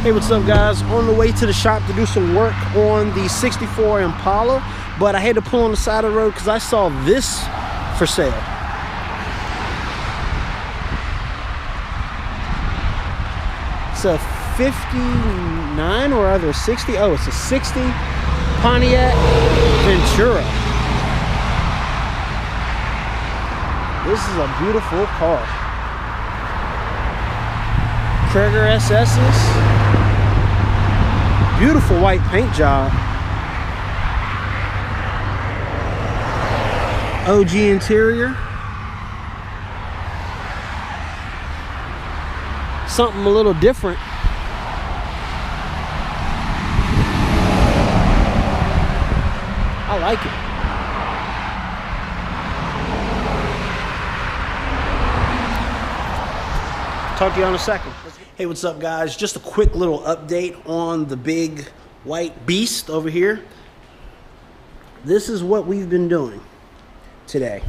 Hey, what's up guys? On the way to the shop to do some work on the 64 Impala, but I had to pull on the side of the road because I saw this for sale. It's a 59 or either a 60. Oh, it's a 60 Pontiac Ventura. This is a beautiful car. Traeger SS's. Beautiful white paint job. OG interior. Something a little different. I like it. Talk to you in a second. Hey, what's up guys? Just a quick little update on the big white beast over here. This is what we've been doing today.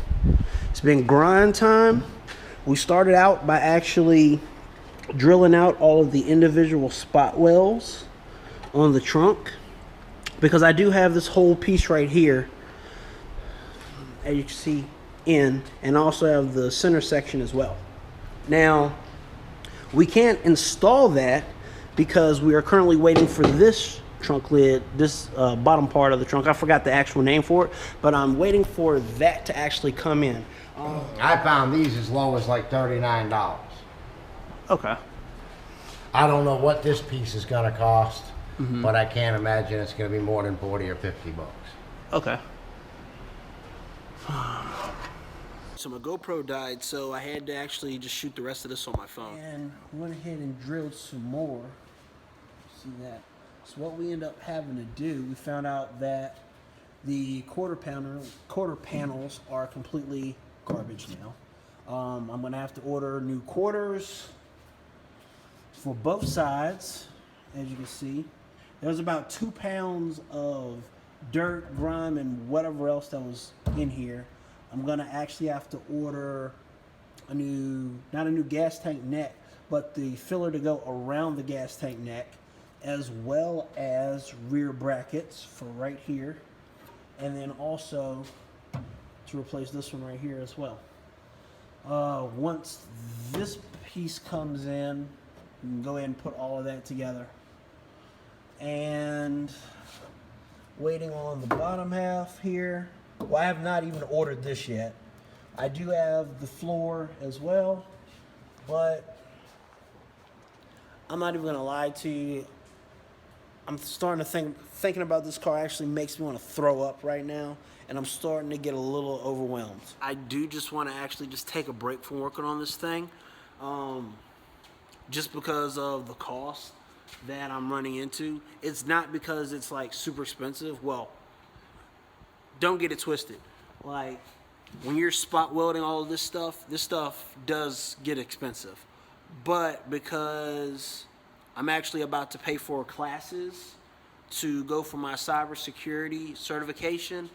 It's been grind time. We started out by actually drilling out all of the individual spot wells on the trunk, because I do have this whole piece right here, as you can see, and also have the center section as well. Now, we can't install that because we are currently waiting for this trunk lid, this bottom part of the trunk. I forgot the actual name for it, but I'm waiting for that to actually come in. I found these as low as like $39. Okay. I don't know what this piece is gonna cost, but I can't imagine it's gonna be more than 40 or 50 bucks. Okay. So my GoPro died, so I had to actually just shoot the rest of this on my phone. And went ahead and drilled some more. See that? So what we end up having to do, we found out that the quarter panels are completely garbage now. I'm gonna have to order new quarters for both sides. As you can see, there's about 2 pounds of dirt, grime, and whatever else that was in here. I'm gonna actually have to order a new, not a new gas tank neck, but the filler to go around the gas tank neck, as well as rear brackets for right here, and then also to replace this one right here as well. Once this piece comes in, we can go ahead and put all of that together. And waiting on the bottom half here. Well, I have not even ordered this yet. I do have the floor as well, but I'm not even gonna lie to you. I'm starting to thinking about this car actually makes me want to throw up right now, and I'm starting to get a little overwhelmed. I do just want to actually just take a break from working on this thing, just because of the cost that I'm running into. It's not because it's like super expensive. Well, don't get it twisted. Like, when you're spot welding all of this stuff does get expensive. But because I'm actually about to pay for classes to go for my cybersecurity certification,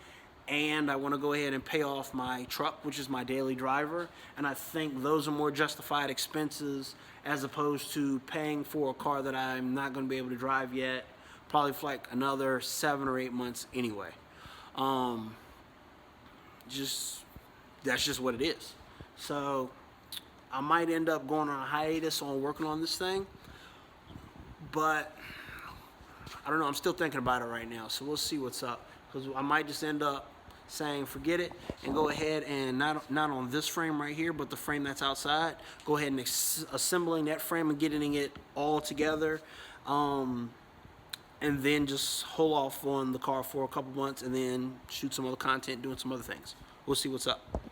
and I want to go ahead and pay off my truck, which is my daily driver, and I think those are more justified expenses as opposed to paying for a car that I'm not going to be able to drive yet, probably for like another 7 or 8 months anyway. That's just what it is. So I might end up going on a hiatus on working on this thing, but I don't know. I'm still thinking about it right now, so we'll see what's up, because I might just end up saying forget it and go ahead and not on this frame right here, but the frame that's outside, go ahead and assembling that frame and getting it all together, and then just hold off on the car for a couple months and then shoot some other content, doing some other things. We'll see what's up.